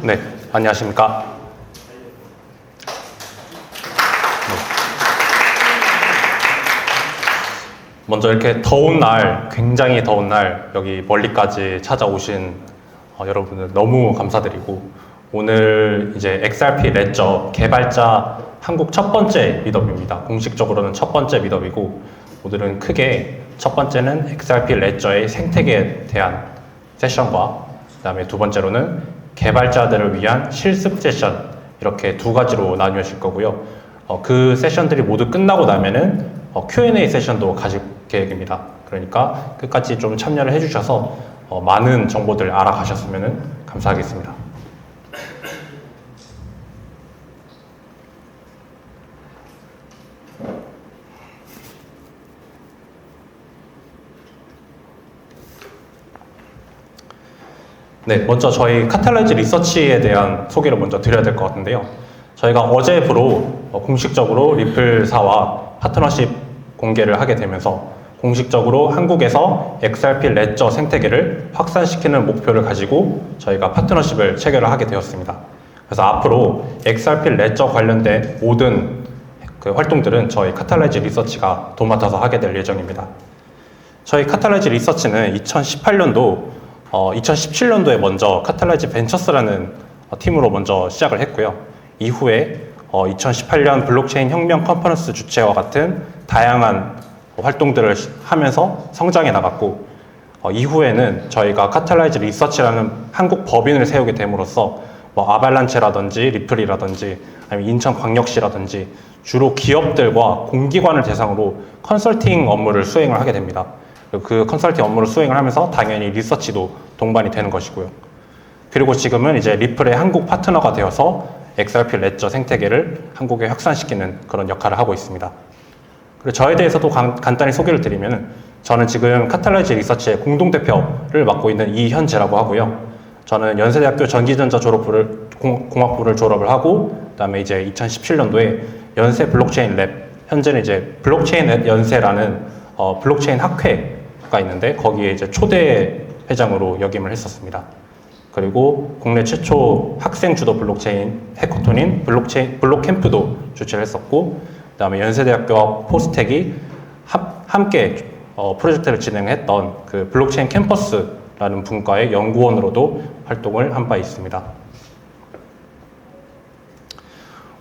네, 안녕하십니까. 먼저 이렇게 더운 날, 굉장히 더운 날 여기 멀리까지 찾아오신 여러분들 너무 감사드리고, 오늘 이제 XRP 레저 개발자 한국 첫 번째 미더입니다. 공식적으로는 첫 번째 미더이고, 오늘은 크게 첫 번째는 XRP 레저의 생태계에 대한 세션과 그 다음에 두 번째로는 개발자들을 위한 실습 세션, 이렇게 두 가지로 나뉘어질 거고요. 그 세션들이 모두 끝나고 나면은 Q&A 세션도 가질 계획입니다. 그러니까 끝까지 좀 참여를 해주셔서 많은 정보들 알아가셨으면 감사하겠습니다. 네, 먼저 저희 카탈라이즈 리서치에 대한 소개를 먼저 드려야 될 것 같은데요. 저희가 어제부로 공식적으로 리플사와 파트너십 공개를 하게 되면서 공식적으로 한국에서 XRP 레저 생태계를 확산시키는 목표를 가지고 저희가 파트너십을 체결을 하게 되었습니다. 그래서 앞으로 XRP 레저 관련된 모든 그 활동들은 저희 카탈라이즈 리서치가 도맡아서 하게 될 예정입니다. 저희 카탈라이즈 리서치는 2017년도에 먼저 카탈라이즈 벤처스라는 팀으로 먼저 시작을 했고요. 이후에 2018년 블록체인 혁명 컨퍼런스 주최와 같은 다양한 활동들을 하면서 성장해 나갔고, 이후에는 저희가 카탈라이즈 리서치라는 한국 법인을 세우게 됨으로써 아발란체라든지 리플이라든지 아니면 인천광역시라든지 주로 기업들과 공기관을 대상으로 컨설팅 업무를 수행을 하게 됩니다. 그 컨설팅 업무를 수행을 하면서 당연히 리서치도 동반이 되는 것이고요. 그리고 지금은 이제 리플의 한국 파트너가 되어서 XRP 레저 생태계를 한국에 확산시키는 그런 역할을 하고 있습니다. 그리고 저에 대해서도 간단히 소개를 드리면, 저는 지금 카탈라이즈 리서치의 공동대표를 맡고 있는 이현재라고 하고요. 저는 연세대학교 전기전자 공학부를 졸업을 하고, 그 다음에 이제 2017년도에 연세 블록체인 랩, 현재는 이제 블록체인 연세라는 블록체인 학회가 있는데 거기에 이제 초대 회장으로 역임을 했었습니다. 그리고 국내 최초 학생 주도 블록체인 해커톤인 블록캠프도 주최를 했었고, 그 다음에 연세대학교와 포스텍이 함께 프로젝트를 진행했던 그 블록체인 캠퍼스라는 분과의 연구원으로도 활동을 한 바 있습니다.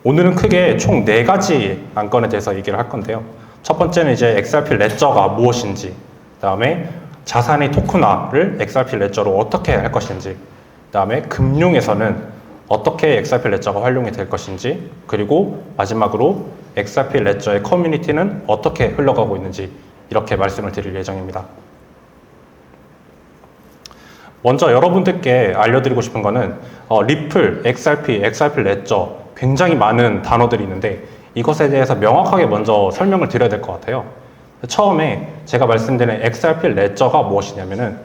오늘은 크게 총 4가지 안건에 대해서 얘기를 할 건데요. 첫 번째는 이제 XRP 레저가 무엇인지, 그 다음에 자산의 토큰화를 XRP 레저로 어떻게 할 것인지, 그 다음에 금융에서는 어떻게 XRP 레저가 활용이 될 것인지, 그리고 마지막으로 XRP 레저의 커뮤니티는 어떻게 흘러가고 있는지, 이렇게 말씀을 드릴 예정입니다. 먼저 여러분들께 알려드리고 싶은 거는 리플, XRP 레저 굉장히 많은 단어들이 있는데 이것에 대해서 명확하게 먼저 설명을 드려야 될 것 같아요. 처음에 제가 말씀드린 XRP 레저가 무엇이냐면은,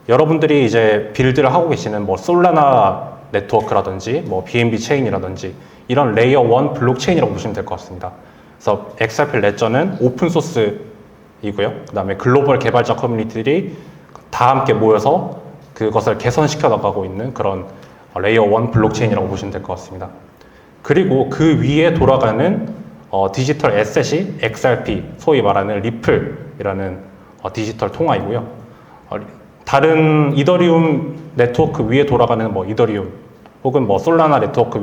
여러분들이 이제 빌드를 하고 계시는 솔라나 네트워크라든지 BNB 체인이라든지 이런 레이어 1 블록체인이라고 보시면 될 것 같습니다. 그래서 XRP 레저는 오픈 소스이고요. 그 다음에 글로벌 개발자 커뮤니티들이 다 함께 모여서 그것을 개선시켜 나가고 있는 그런 레이어 1 블록체인이라고 보시면 될 것 같습니다. 그리고 그 위에 돌아가는 디지털 에셋이 XRP, 소위 말하는 리플이라는 디지털 통화이고요. 다른 이더리움 네트워크 위에 돌아가는 이더리움 혹은 솔라나 네트워크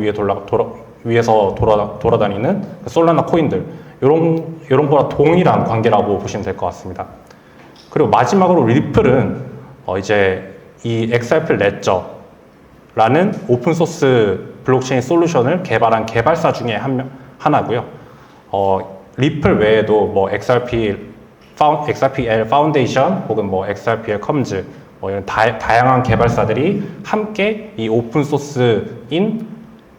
위에서 돌아다니는 솔라나 코인들, 이런 거랑 동일한 관계라고 보시면 될 것 같습니다. 그리고 마지막으로 리플은 이제 이 XRP 레저라는 오픈소스 블록체인 솔루션을 개발한 개발사 중에 하나고요. 리플 외에도 XRPL 파운데이션 혹은 XRPL 컴즈 이런 다양한 개발사들이 함께 이 오픈소스인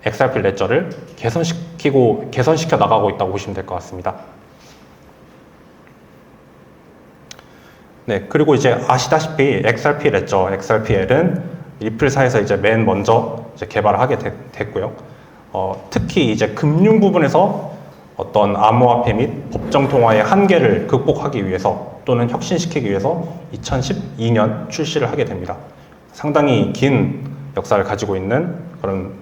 XRP 레저를 개선시켜 나가고 있다고 보시면 될 것 같습니다. 네, 그리고 이제 아시다시피 XRP 레저, XRPL은 리플사에서 이제 맨 먼저 이제 개발을 하게 됐고요. 특히 이제 금융 부분에서 어떤 암호화폐 및 법정 통화의 한계를 극복하기 위해서 또는 혁신시키기 위해서 2012년 출시를 하게 됩니다. 상당히 긴 역사를 가지고 있는 그런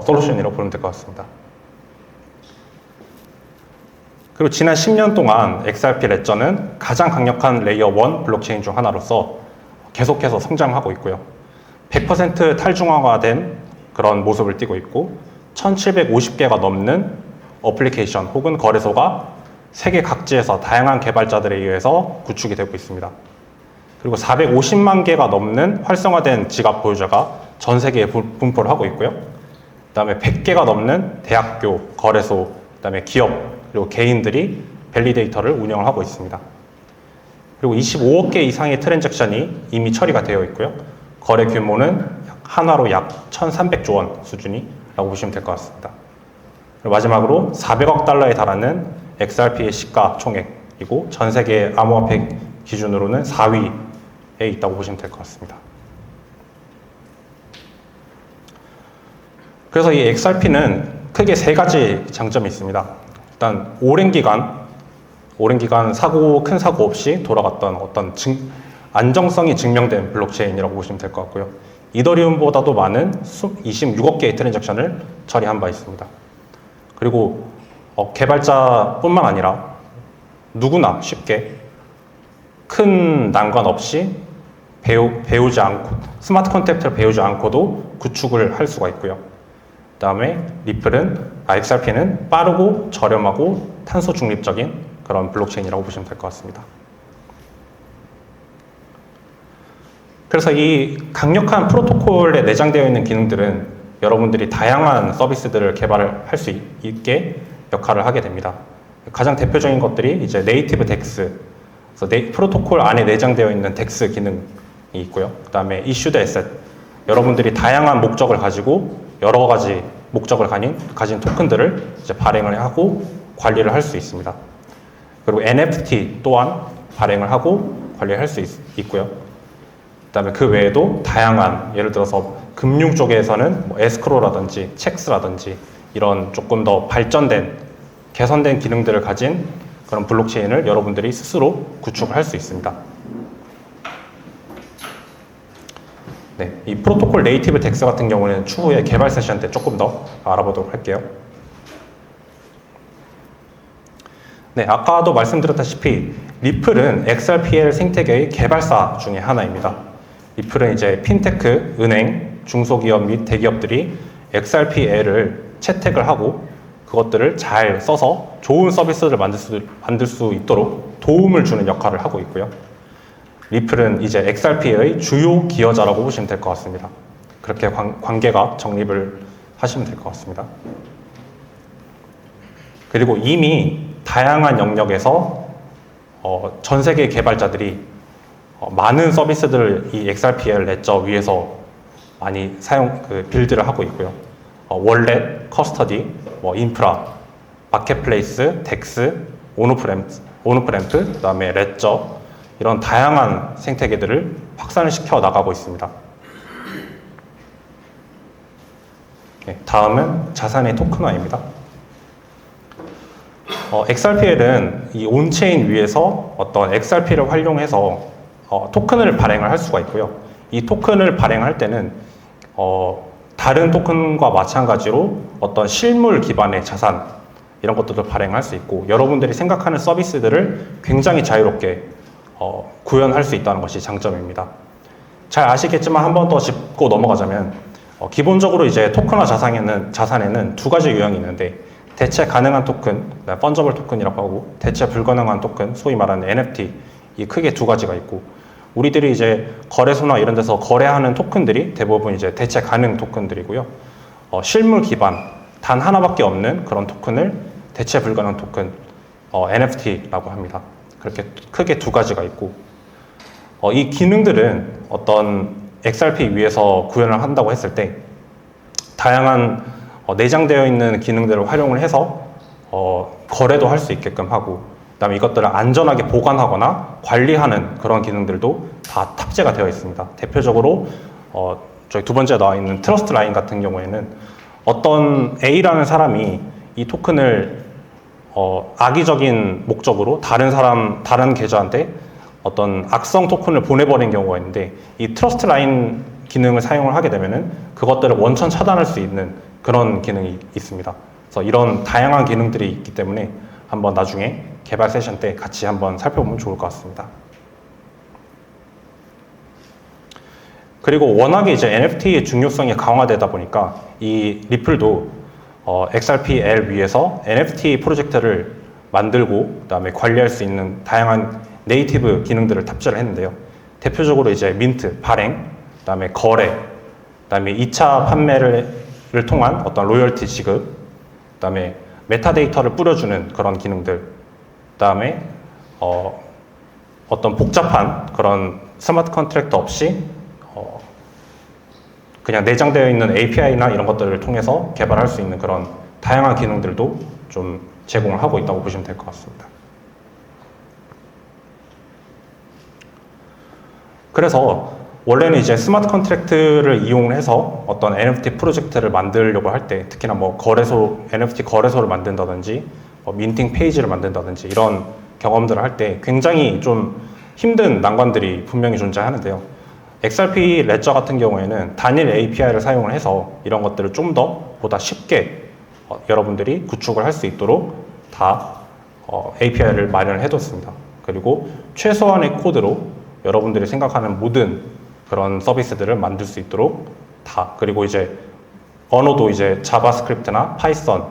솔루션이라고 보면 될 것 같습니다. 그리고 지난 10년 동안 XRP 레저는 가장 강력한 레이어 1 블록체인 중 하나로서 계속해서 성장하고 있고요. 100% 탈중앙화된 그런 모습을 띠고 있고 1750개가 넘는 어플리케이션 혹은 거래소가 세계 각지에서 다양한 개발자들에 의해서 구축이 되고 있습니다. 그리고 450만 개가 넘는 활성화된 지갑 보유자가 전 세계에 분포를 하고 있고요. 그 다음에 100개가 넘는 대학교, 거래소, 그 다음에 기업, 그리고 개인들이 밸리데이터를 운영을 하고 있습니다. 그리고 25억 개 이상의 트랜잭션이 이미 처리가 되어 있고요. 거래 규모는 한화로 약 1,300조 원 수준이라고 보시면 될 것 같습니다. 그리고 마지막으로 400억 달러에 달하는 XRP의 시가 총액이고 전 세계 암호화폐 기준으로는 4위에 있다고 보시면 될 것 같습니다. 그래서 이 XRP는 크게 세 가지 장점이 있습니다. 일단 오랜 기간 큰 사고 없이 돌아갔던 어떤 안정성이 증명된 블록체인이라고 보시면 될 것 같고요. 이더리움보다도 많은 26억 개의 트랜잭션을 처리한 바 있습니다. 그리고 개발자뿐만 아니라 누구나 쉽게 큰 난관 없이 배우지 않고 스마트 컨트랙트를 배우지 않고도 구축을 할 수가 있고요. 그 다음에 XRP는 빠르고 저렴하고 탄소 중립적인 그런 블록체인이라고 보시면 될 것 같습니다. 그래서 이 강력한 프로토콜에 내장되어 있는 기능들은 여러분들이 다양한 서비스들을 개발을 할 수 있게 역할을 하게 됩니다. 가장 대표적인 것들이 이제 네이티브 덱스, 그래서 프로토콜 안에 내장되어 있는 덱스 기능이 있고요. 그 다음에 이슈드 에셋, 여러분들이 다양한 목적을 가지고 여러 가지 목적을 가진 토큰들을 이제 발행을 하고 관리를 할 수 있습니다. 그리고 NFT 또한 발행을 하고 관리를 할 수 있고요. 그 다음에 그 외에도 다양한, 예를 들어서 금융 쪽에서는 뭐 에스크로라든지 첵스라든지 이런 조금 더 개선된 기능들을 가진 그런 블록체인을 여러분들이 스스로 구축할 수 있습니다. 네, 이 프로토콜 네이티브 덱스 같은 경우는 추후에 개발 세션 때 조금 더 알아보도록 할게요. 네, 아까도 말씀드렸다시피 리플은 XRPL 생태계의 개발사 중에 하나입니다. 리플은 이제 핀테크, 은행, 중소기업 및 대기업들이 XRPL을 채택을 하고 그것들을 잘 써서 좋은 서비스를 만들 수 있도록 도움을 주는 역할을 하고 있고요. 리플은 이제 XRP의 주요 기여자라고 보시면 될 것 같습니다. 그렇게 관계가 정립을 하시면 될 것 같습니다. 그리고 이미 다양한 영역에서 전 세계 개발자들이 많은 서비스들을 이 XRPL 레저 위에서 많이 빌드를 하고 있고요. 월렛, 커스터디, 인프라, 마켓플레이스, 덱스, 온오프램프, 그 다음에 레저, 이런 다양한 생태계들을 확산을 시켜 나가고 있습니다. 네, 다음은 자산의 토큰화입니다. XRPL은 이 온체인 위에서 어떤 XRP를 활용해서 토큰을 발행을 할 수가 있고요. 이 토큰을 발행할 때는 다른 토큰과 마찬가지로 어떤 실물 기반의 자산 이런 것들도 발행할 수 있고 여러분들이 생각하는 서비스들을 굉장히 자유롭게 구현할 수 있다는 것이 장점입니다. 잘 아시겠지만 한 번 더 짚고 넘어가자면 기본적으로 이제 토큰화 자산에는 두 가지 유형이 있는데 대체 가능한 토큰, 펀저블 토큰이라고 하고 대체 불가능한 토큰, 소위 말하는 NFT 이 크게 두 가지가 있고 우리들이 이제 거래소나 이런 데서 거래하는 토큰들이 대부분 이제 대체 가능 토큰들이고요. 실물 기반 단 하나밖에 없는 그런 토큰을 대체 불가능 토큰 NFT라고 합니다. 그렇게 크게 두 가지가 있고 이 기능들은 어떤 XRP 위에서 구현을 한다고 했을 때 다양한 내장되어 있는 기능들을 활용을 해서 거래도 할 수 있게끔 하고 그다음에 이것들을 안전하게 보관하거나 관리하는 그런 기능들도 다 탑재가 되어 있습니다. 대표적으로 저희 두 번째 나와 있는 트러스트 라인 같은 경우에는 어떤 A라는 사람이 이 토큰을 악의적인 목적으로 다른 계좌한테 어떤 악성 토큰을 보내버린 경우가 있는데 이 트러스트 라인 기능을 사용을 하게 되면은 그것들을 원천 차단할 수 있는 그런 기능이 있습니다. 그래서 이런 다양한 기능들이 있기 때문에 한번 나중에 개발 세션 때 같이 한번 살펴보면 좋을 것 같습니다. 그리고 워낙에 이제 NFT의 중요성이 강화되다 보니까 이 리플도 XRP-L 위에서 NFT 프로젝트를 만들고 그다음에 관리할 수 있는 다양한 네이티브 기능들을 탑재를 했는데요. 대표적으로 이제 민트, 발행, 그다음에 거래, 그다음에 2차 판매를 통한 어떤 로열티 지급, 그다음에 메타데이터를 뿌려주는 그런 기능들, 그다음에 어떤 복잡한 그런 스마트 컨트랙터 없이 그냥 내장되어 있는 API나 이런 것들을 통해서 개발할 수 있는 그런 다양한 기능들도 좀 제공을 하고 있다고 보시면 될 것 같습니다. 그래서 원래는 이제 스마트 컨트랙트를 이용해서 어떤 NFT 프로젝트를 만들려고 할 때, 특히나 뭐 NFT 거래소를 만든다든지, 민팅 페이지를 만든다든지 이런 경험들을 할 때 굉장히 좀 힘든 난관들이 분명히 존재하는데요. XRP 레저 같은 경우에는 단일 API를 사용을 해서 이런 것들을 좀 더 보다 쉽게 여러분들이 구축을 할 수 있도록 다 API를 마련을 해뒀습니다. 그리고 최소한의 코드로 여러분들이 생각하는 모든 그런 서비스들을 만들 수 있도록 다, 그리고 이제 언어도 이제 자바스크립트나 파이썬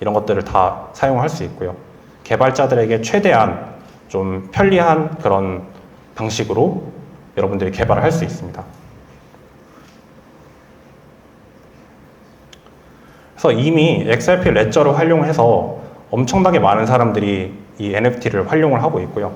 이런 것들을 다 사용할 수 있고요. 개발자들에게 최대한 좀 편리한 그런 방식으로 여러분들이 개발을 할 수 있습니다. 그래서 이미 XRP 레저를 활용해서 엄청나게 많은 사람들이 이 NFT를 활용을 하고 있고요.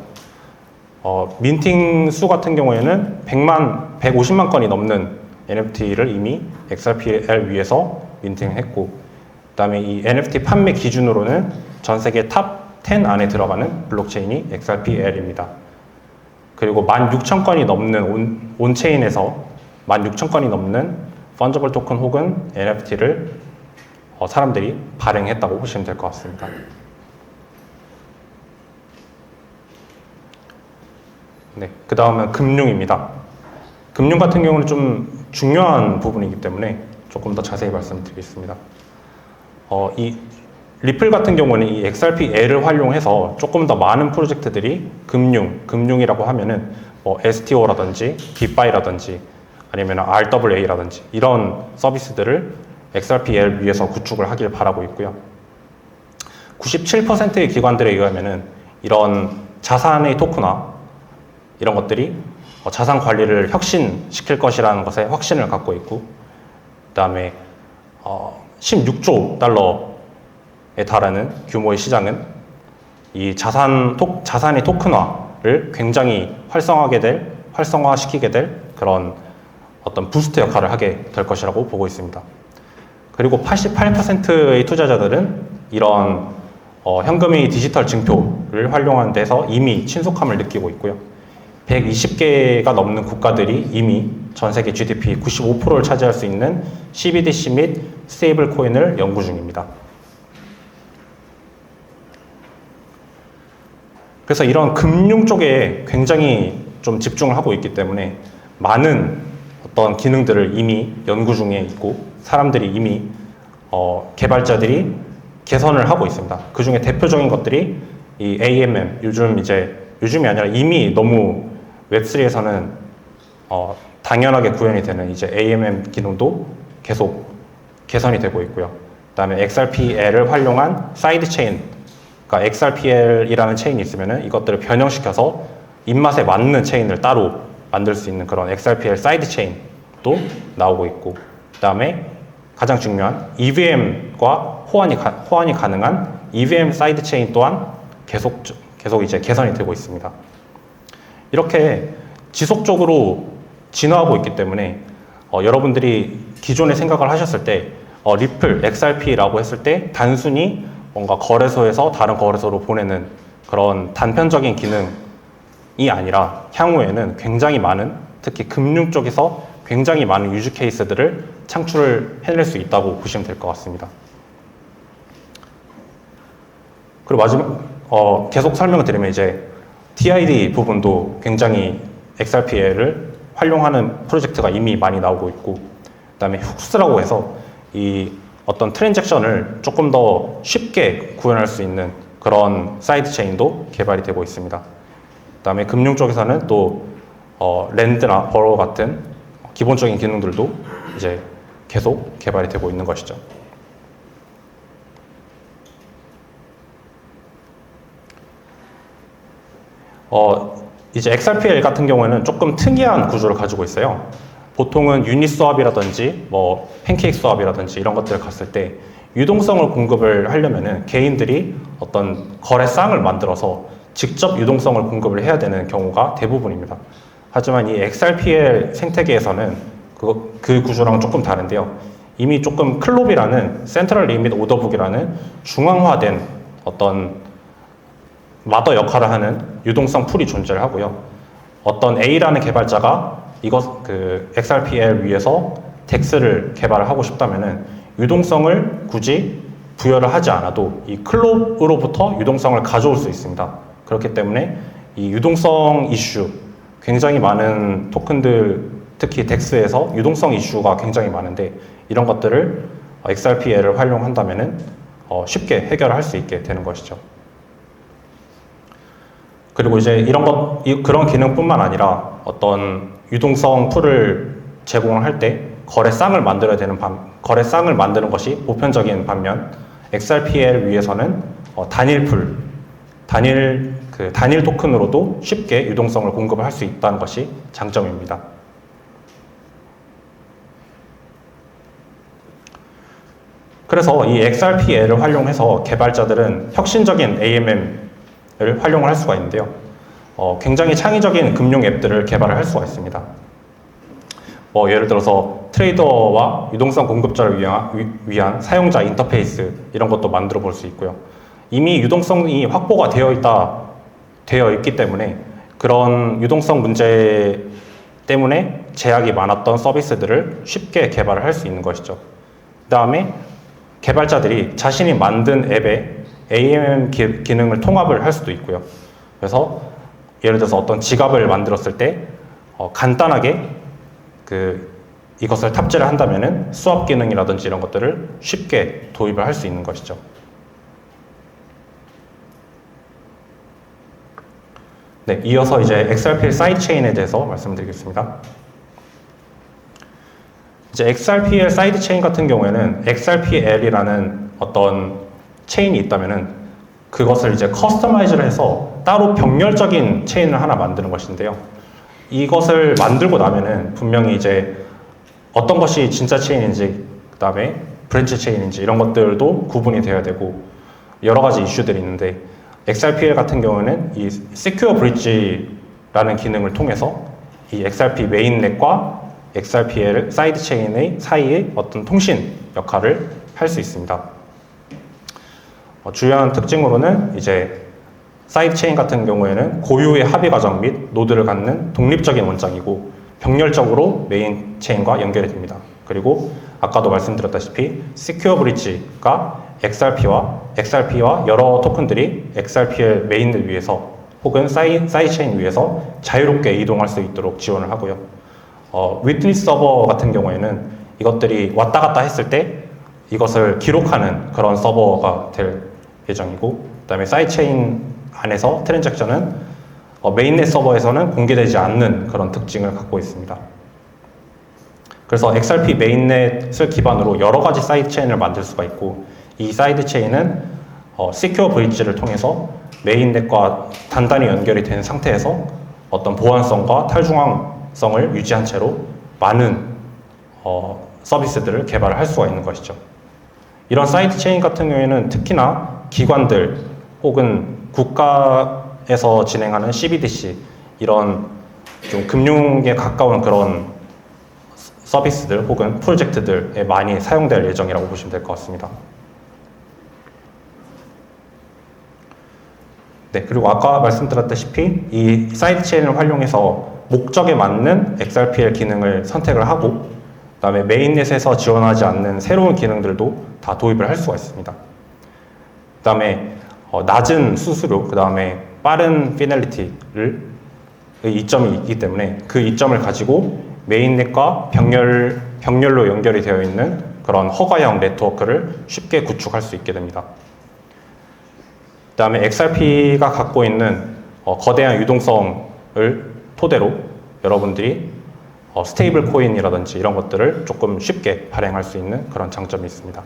민팅 수 같은 경우에는 150만 건이 넘는 NFT를 이미 XRP-L 위에서 민팅했고, 그 다음에 이 NFT 판매 기준으로는 전 세계 탑 10 안에 들어가는 블록체인이 XRP-L입니다. 그리고 16,000건이 넘는 온체인에서 16,000건이 넘는 펀저블 토큰 혹은 NFT를 사람들이 발행했다고 보시면 될 것 같습니다. 네, 그 다음은 금융입니다. 금융 같은 경우는 좀 중요한 부분이기 때문에 조금 더 자세히 말씀드리겠습니다. 이 리플 같은 경우는 이 XRP-L을 활용해서 조금 더 많은 프로젝트들이 금융이라고 하면은 STO라든지 빗바이라든지 아니면 RWA라든지 이런 서비스들을 XRP-L 위에서 구축을 하길 바라고 있고요. 97%의 기관들에 의하면은 이런 자산의 토크나 이런 것들이 자산 관리를 혁신시킬 것이라는 것에 확신을 갖고 있고, 그 다음에 16조 달러에 달하는 규모의 시장은 이 자산의 토큰화를 굉장히 활성화시키게 될 그런 어떤 부스트 역할을 하게 될 것이라고 보고 있습니다. 그리고 88%의 투자자들은 이런 현금의 디지털 증표를 활용하는 데서 이미 친숙함을 느끼고 있고요. 120개가 넘는 국가들이 이미 전 세계 GDP 95%를 차지할 수 있는 CBDC 및 스테이블 코인을 연구 중입니다. 그래서 이런 금융 쪽에 굉장히 좀 집중을 하고 있기 때문에 많은 어떤 기능들을 이미 연구 중에 있고 사람들이 이미 개발자들이 개선을 하고 있습니다. 그 중에 대표적인 것들이 이 AMM, 요즘이 아니라 이미 너무 웹3에서는 당연하게 구현이 되는 이제 AMM 기능도 계속 개선이 되고 있고요. 그 다음에 XRP-L을 활용한 사이드 체인, 그러니까 XRP-L이라는 체인이 있으면은 이것들을 변형시켜서 입맛에 맞는 체인을 따로 만들 수 있는 그런 XRP-L 사이드 체인도 나오고 있고, 그 다음에 가장 중요한 EVM과 호환이 가능한 EVM 사이드 체인 또한 계속 이제 개선이 되고 있습니다. 이렇게 지속적으로 진화하고 있기 때문에 여러분들이 기존에 생각을 하셨을 때 리플, XRP라고 했을 때 단순히 뭔가 거래소에서 다른 거래소로 보내는 그런 단편적인 기능이 아니라 향후에는 굉장히 많은, 특히 금융 쪽에서 굉장히 많은 유즈 케이스들을 창출을 해낼 수 있다고 보시면 될 것 같습니다. 그리고 마지막 계속 설명을 드리면 이제 TID 부분도 굉장히 XRP-L을 활용하는 프로젝트가 이미 많이 나오고 있고, 그다음에 훅스라고 해서 이 어떤 트랜잭션을 조금 더 쉽게 구현할 수 있는 그런 사이드 체인도 개발이 되고 있습니다. 그다음에 금융 쪽에서는 또 랜드나 버로 같은 기본적인 기능들도 이제 계속 개발이 되고 있는 것이죠. 이제 XRPL 같은 경우에는 조금 특이한 구조를 가지고 있어요. 보통은 유닛 스왑이라든지 뭐 팬케이크 스왑이라든지 이런 것들을 갔을 때 유동성을 공급을 하려면은 개인들이 어떤 거래상을 만들어서 직접 유동성을 공급을 해야 되는 경우가 대부분입니다. 하지만 이 XRPL 생태계에서는 그 구조랑 조금 다른데요. 이미 조금 클롭이라는 센트럴 리밋 오더북이라는 중앙화된 어떤 마더 역할을 하는 유동성 풀이 존재를 하고요. 어떤 A라는 개발자가 XRPL 위에서 덱스를 개발을 하고 싶다면은 유동성을 굳이 부여를 하지 않아도 이 클롭으로부터 유동성을 가져올 수 있습니다. 그렇기 때문에 이 유동성 이슈, 굉장히 많은 토큰들, 특히 덱스에서 유동성 이슈가 굉장히 많은데 이런 것들을 XRPL을 활용한다면은 쉽게 해결을 할 수 있게 되는 것이죠. 그리고 이제 그런 기능뿐만 아니라 어떤 유동성 풀을 제공을 할 때 거래상을 만드는 것이 보편적인 반면 XRPL 위에서는 단일 토큰으로도 쉽게 유동성을 공급을 할 수 있다는 것이 장점입니다. 그래서 이 XRPL을 활용해서 개발자들은 혁신적인 AMM을 활용을 할 수가 있는데요. 굉장히 창의적인 금융 앱들을 개발을 할 수가 있습니다. 예를 들어서 트레이더와 유동성 공급자를 위한 사용자 인터페이스 이런 것도 만들어 볼 수 있고요. 이미 유동성이 확보가 되어 있기 때문에 그런 유동성 문제 때문에 제약이 많았던 서비스들을 쉽게 개발을 할 수 있는 것이죠. 그 다음에 개발자들이 자신이 만든 앱에 AMM 기능을 통합을 할 수도 있고요. 그래서 예를 들어서 어떤 지갑을 만들었을 때 간단하게 이것을 탑재를 한다면은 수압 기능이라든지 이런 것들을 쉽게 도입을 할 수 있는 것이죠. 네, 이어서 이제 XRPL 사이드 체인에 대해서 말씀드리겠습니다. 이제 XRPL 사이드 체인 같은 경우에는 XRPL이라는 어떤 체인이 있다면은 그것을 이제 커스터마이즈를 해서 따로 병렬적인 체인을 하나 만드는 것인데요. 이것을 만들고 나면은 분명히 이제 어떤 것이 진짜 체인인지, 그 다음에 브랜치 체인인지 이런 것들도 구분이 되어야 되고 여러 가지 이슈들이 있는데 XRPL 같은 경우는 이 Secure Bridge라는 기능을 통해서 이 XRP 메인넷과 XRPL 사이드 체인의 사이에 어떤 통신 역할을 할 수 있습니다. 주요한 특징으로는 이제 사이드 체인 같은 경우에는 고유의 합의 과정 및 노드를 갖는 독립적인 원장이고 병렬적으로 메인 체인과 연결이 됩니다. 그리고 아까도 말씀드렸다시피 Secure Bridge가 XRP와 여러 토큰들이 XRPL 메인을 위해서 혹은 사이드 체인 위해서 자유롭게 이동할 수 있도록 지원을 하고요. 위트니스 서버 같은 경우에는 이것들이 왔다 갔다 했을 때 이것을 기록하는 그런 서버가 될 예정이고, 그 다음에 사이드 체인 안에서 트랜잭션은 메인넷 서버에서는 공개되지 않는 그런 특징을 갖고 있습니다. 그래서 XRP 메인넷을 기반으로 여러 가지 사이드 체인을 만들 수가 있고, 이 사이드 체인은 Secure Bridge를 통해서 메인넷과 단단히 연결이 된 상태에서 어떤 보안성과 탈중앙성을 유지한 채로 많은 서비스들을 개발을 할 수가 있는 것이죠. 이런 사이드 체인 같은 경우에는 특히나 기관들 혹은 국가에서 진행하는 CBDC 이런 좀 금융에 가까운 그런 서비스들 혹은 프로젝트들에 많이 사용될 예정이라고 보시면 될 것 같습니다. 네, 그리고 아까 말씀드렸다시피 이 사이드 체인을 활용해서 목적에 맞는 XRPL 기능을 선택을 하고 그 다음에 메인넷에서 지원하지 않는 새로운 기능들도 다 도입을 할 수가 있습니다. 그 다음에 낮은 수수료, 그 다음에 빠른 피델리티를 이점이 있기 때문에 그 이점을 가지고 메인넷과 병렬로 연결이 되어 있는 그런 허가형 네트워크를 쉽게 구축할 수 있게 됩니다. 그 다음에 XRP가 갖고 있는 거대한 유동성을 토대로 여러분들이 스테이블 코인이라든지 이런 것들을 조금 쉽게 발행할 수 있는 그런 장점이 있습니다.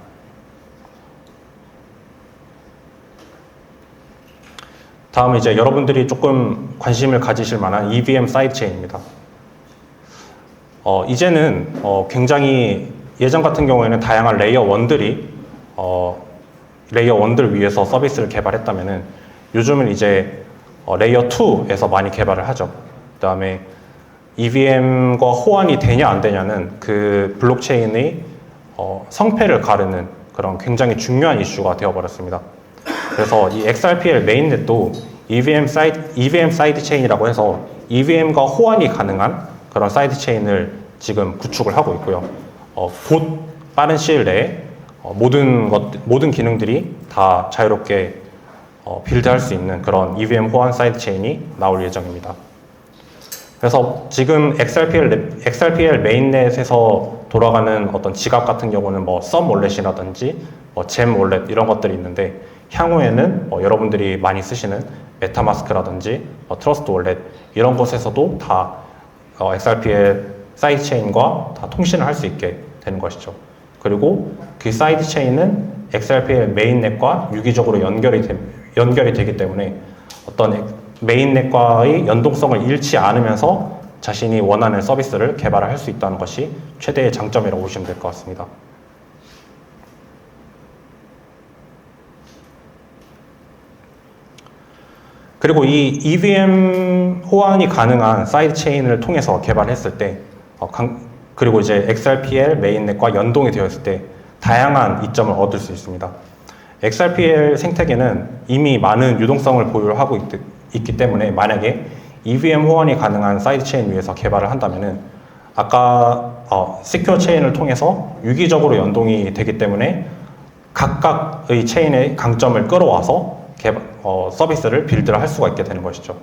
다음은 이제 여러분들이 조금 관심을 가지실 만한 EVM 사이드체인입니다. 이제는 굉장히 예전 같은 경우에는 다양한 레이어 1들이 레이어 1들 위에서 서비스를 개발했다면은 요즘은 이제 레이어 2에서 많이 개발을 하죠. 그 다음에 EVM과 호환이 되냐 안 되냐는 그 블록체인의 성패를 가르는 그런 굉장히 중요한 이슈가 되어버렸습니다. 그래서 이 XRPL 메인넷도 EVM 사이드 체인이라고 해서 EVM과 호환이 가능한 그런 사이드 체인을 지금 구축을 하고 있고요. 곧 빠른 시일 내에 모든 기능들이 다 자유롭게 빌드할 수 있는 그런 EVM 호환 사이드 체인이 나올 예정입니다. 그래서 지금 XRPL 메인넷에서 돌아가는 어떤 지갑 같은 경우는 뭐 썸 월렛이라든지 잼 월렛 이런 것들이 있는데 향후에는 여러분들이 많이 쓰시는 메타마스크라든지 트러스트 월렛 이런 곳에서도 다 XRPL 사이드 체인과 다 통신을 할 수 있게 되는 것이죠. 그리고 그 사이드 체인은 XRPL 메인넷과 유기적으로 연결이 되기 때문에 어떤 메인넷과의 연동성을 잃지 않으면서 자신이 원하는 서비스를 개발을 할 수 있다는 것이 최대의 장점이라고 보시면 될 것 같습니다. 그리고 이 EVM 호환이 가능한 사이드 체인을 통해서 개발했을 때 그리고 이제 XRPL 메인넷과 연동이 되었을 때 다양한 이점을 얻을 수 있습니다. XRPL 생태계는 이미 많은 유동성을 보유하고 있기 때문에 만약에 EVM 호환이 가능한 사이드 체인 위에서 개발을 한다면은 아까 시큐어 체인을 통해서 유기적으로 연동이 되기 때문에 각각의 체인의 강점을 끌어와서 서비스를 빌드를 할 수가 있게 되는 것이죠.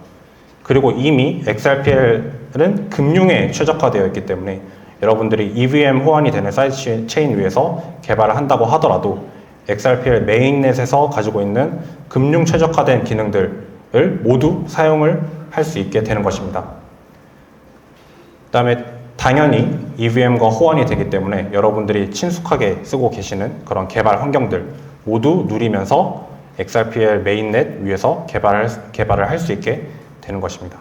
그리고 이미 XRPL은 금융에 최적화되어 있기 때문에 여러분들이 EVM 호환이 되는 사이드 체인 위에서 개발을 한다고 하더라도 XRPL 메인넷에서 가지고 있는 금융 최적화된 기능들을 모두 사용을 할 수 있게 되는 것입니다. 그 다음에 당연히 EVM과 호환이 되기 때문에 여러분들이 친숙하게 쓰고 계시는 그런 개발 환경들 모두 누리면서 XRPL 메인넷 위에서 개발을 할 수 있게 되는 것입니다.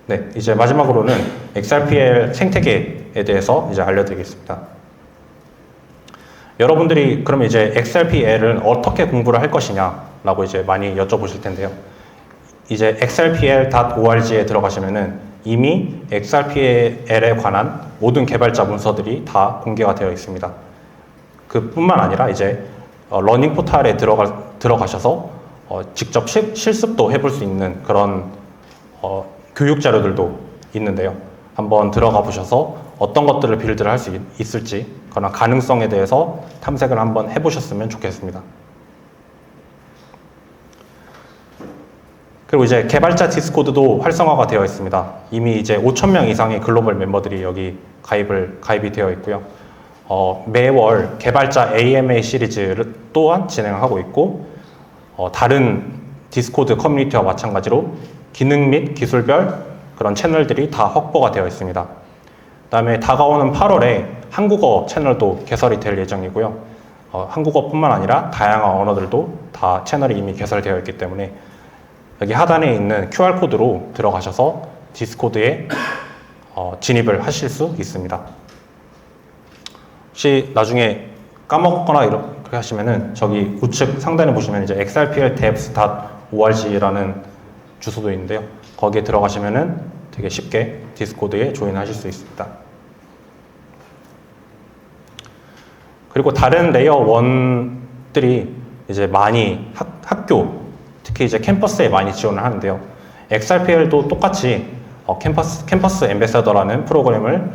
네, 이제 마지막으로는 XRPL 생태계에 대해서 이제 알려드리겠습니다. 여러분들이 그럼 이제 XRPL은 어떻게 공부를 할 것이냐라고 이제 많이 여쭤보실 텐데요. 이제 xrpl.org에 들어가시면은 이미 XRPL에 관한 모든 개발자 문서들이 다 공개가 되어 있습니다. 그뿐만 아니라 이제 러닝 포탈에 들어가셔서 직접 실습도 해볼 수 있는 그런 교육 자료들도 있는데요. 한번 들어가 보셔서 어떤 것들을 빌드를 할 수 있을지 그런 가능성에 대해서 탐색을 한번 해보셨으면 좋겠습니다. 그리고 이제 개발자 디스코드도 활성화가 되어 있습니다. 이미 이제 5,000명 이상의 글로벌 멤버들이 여기 가입이 되어 있고요. 매월 개발자 AMA 시리즈를 또한 진행하고 있고 다른 디스코드 커뮤니티와 마찬가지로 기능 및 기술별 그런 채널들이 다 확보가 되어 있습니다. 그 다음에 다가오는 8월에 한국어 채널도 개설이 될 예정이고요. 한국어뿐만 아니라 다양한 언어들도 다 채널이 이미 개설되어 있기 때문에 여기 하단에 있는 QR코드로 들어가셔서 디스코드에 진입을 하실 수 있습니다. 혹시 나중에 까먹거나 이렇게 하시면은 저기 우측 상단에 보시면 이제 xrpl.devs.org라는 주소도 있는데요. 거기에 들어가시면은 되게 쉽게 디스코드에 조인하실 수 있습니다. 그리고 다른 레이어 1들이 이제 많이 학교, 특히 이제 캠퍼스에 많이 지원을 하는데요. XRPL도 똑같이 캠퍼스 앰베서더라는 프로그램을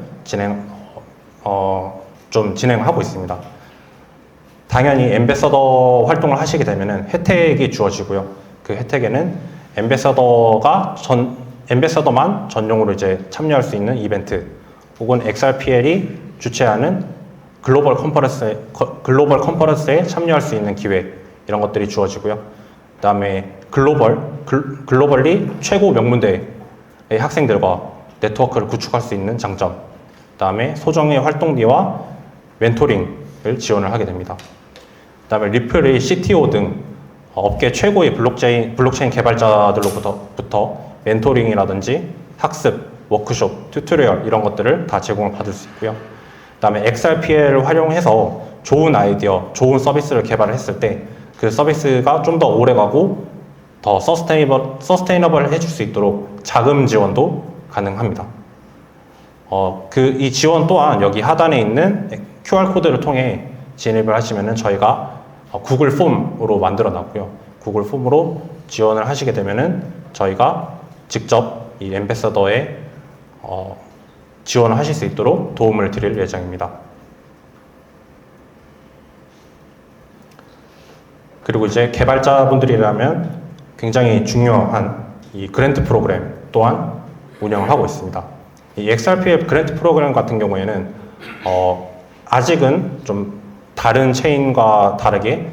진행하고 있습니다. 당연히 엠베서더 활동을 하시게 되면은 혜택이 주어지고요. 그 혜택에는 엠베서더만 전용으로 이제 참여할 수 있는 이벤트, 혹은 XRPL이 주최하는 글로벌 컨퍼런스에 참여할 수 있는 기회, 이런 것들이 주어지고요. 그다음에 글로벌리 최고 명문대의 학생들과 네트워크를 구축할 수 있는 장점, 그다음에 소정의 활동비와 멘토링을 지원을 하게 됩니다. 그다음에 리플의 CTO 등 업계 최고의 블록체인 개발자들로부터 멘토링이라든지 학습, 워크숍, 튜토리얼 이런 것들을 다 제공을 받을 수 있고요. 그다음에 XRPL을 활용해서 좋은 아이디어, 좋은 서비스를 개발을 했을 때 그 서비스가 좀 더 오래가고 더 서스테이너블 해줄 수 있도록 자금 지원도 가능합니다. 이 지원 또한 여기 하단에 있는 QR코드를 통해 진입을 하시면은 저희가 구글 폼으로 만들어 놨고요. 구글 폼으로 지원을 하시게 되면은 저희가 직접 이 엠베서더에 지원을 하실 수 있도록 도움을 드릴 예정입니다. 그리고 이제 개발자분들이라면 굉장히 중요한 이 그랜트 프로그램 또한 운영을 하고 있습니다. 이 XRP의 그랜트 프로그램 같은 경우에는 아직은 좀 다른 체인과 다르게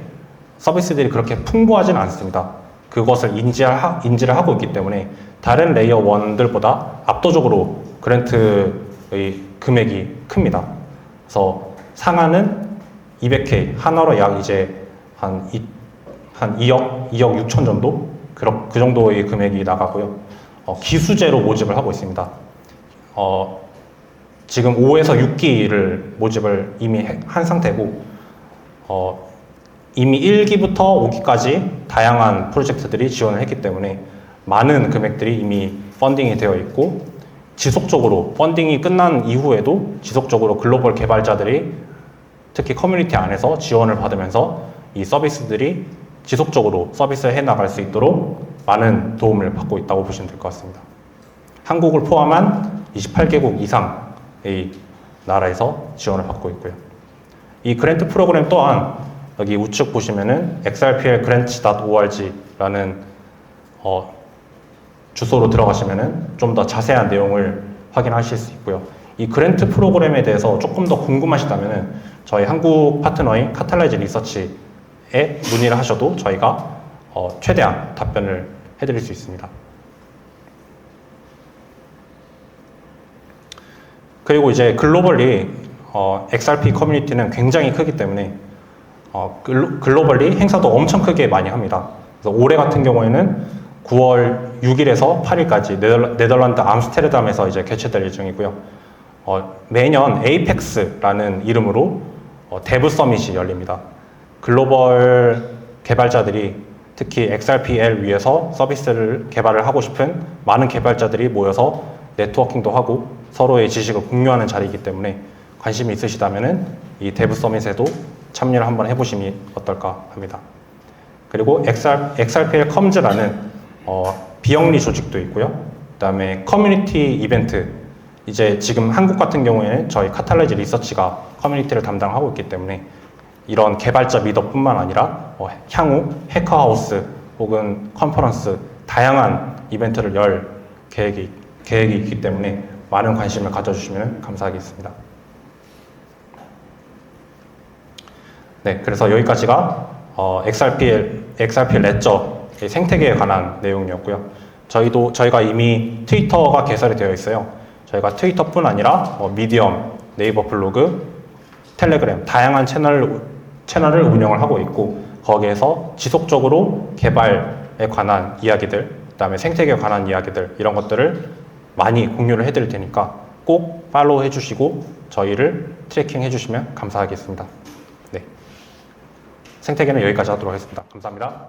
서비스들이 그렇게 풍부하지는 않습니다. 그것을 인지를 하고 있기 때문에 다른 레이어 1들보다 압도적으로 그랜트의 금액이 큽니다. 그래서 상한은 200K, 한화로 약 이제 한 2억 6천 정도? 그 정도의 금액이 나가고요. 기수제로 모집을 하고 있습니다. 지금 5에서 6기를 모집을 이미 한 상태고, 이미 1기부터 5기까지 다양한 프로젝트들이 지원을 했기 때문에 많은 금액들이 이미 펀딩이 되어 있고, 지속적으로 펀딩이 끝난 이후에도 지속적으로 글로벌 개발자들이 특히 커뮤니티 안에서 지원을 받으면서 이 서비스들이 지속적으로 서비스를 해나갈 수 있도록 많은 도움을 받고 있다고 보시면 될 것 같습니다. 한국을 포함한 28개국 이상의 나라에서 지원을 받고 있고요. 이 그랜트 프로그램 또한 여기 우측 보시면은 xrplgrants.org라는 주소로 들어가시면은 좀 더 자세한 내용을 확인하실 수 있고요. 이 그랜트 프로그램에 대해서 조금 더 궁금하시다면은 저희 한국 파트너인 카탈라이즈 리서치에 문의를 하셔도 저희가 최대한 답변을 해드릴 수 있습니다. 그리고 이제 글로벌리 XRP 커뮤니티는 굉장히 크기 때문에 글로벌리 행사도 엄청 크게 많이 합니다. 그래서 올해 같은 경우에는 9월 6일에서 8일까지 네덜란드 암스테르담에서 이제 개최될 예정이고요. 매년 에이펙스라는 이름으로 데브 서밋이 열립니다. 글로벌 개발자들이 특히 XRPL 위에서 서비스를 개발을 하고 싶은 많은 개발자들이 모여서 네트워킹도 하고 서로의 지식을 공유하는 자리이기 때문에 관심이 있으시다면은 이 데브 서밋에도 참여를 한번 해보시면 어떨까 합니다. 그리고 XRPL 컴즈라는 비영리 조직도 있고요. 그다음에 커뮤니티 이벤트, 이제 지금 한국 같은 경우에는 저희 카탈라이즈 리서치가 커뮤니티를 담당하고 있기 때문에 이런 개발자 미덕뿐만 아니라 향후 해커하우스 혹은 컨퍼런스 다양한 이벤트를 열 계획이 있기 때문에 많은 관심을 가져주시면 감사하겠습니다. 네, 그래서 여기까지가 XRP 레저의 생태계에 관한 내용이었고요. 저희가 이미 트위터가 개설이 되어 있어요. 저희가 트위터뿐 아니라 미디엄, 네이버 블로그, 텔레그램 다양한 채널을 운영을 하고 있고, 거기에서 지속적으로 개발에 관한 이야기들, 그다음에 생태계에 관한 이야기들 이런 것들을 많이 공유를 해드릴 테니까 꼭 팔로우 해주시고 저희를 트래킹 해주시면 감사하겠습니다. 네, 생태계는 여기까지 하도록 하겠습니다. 감사합니다.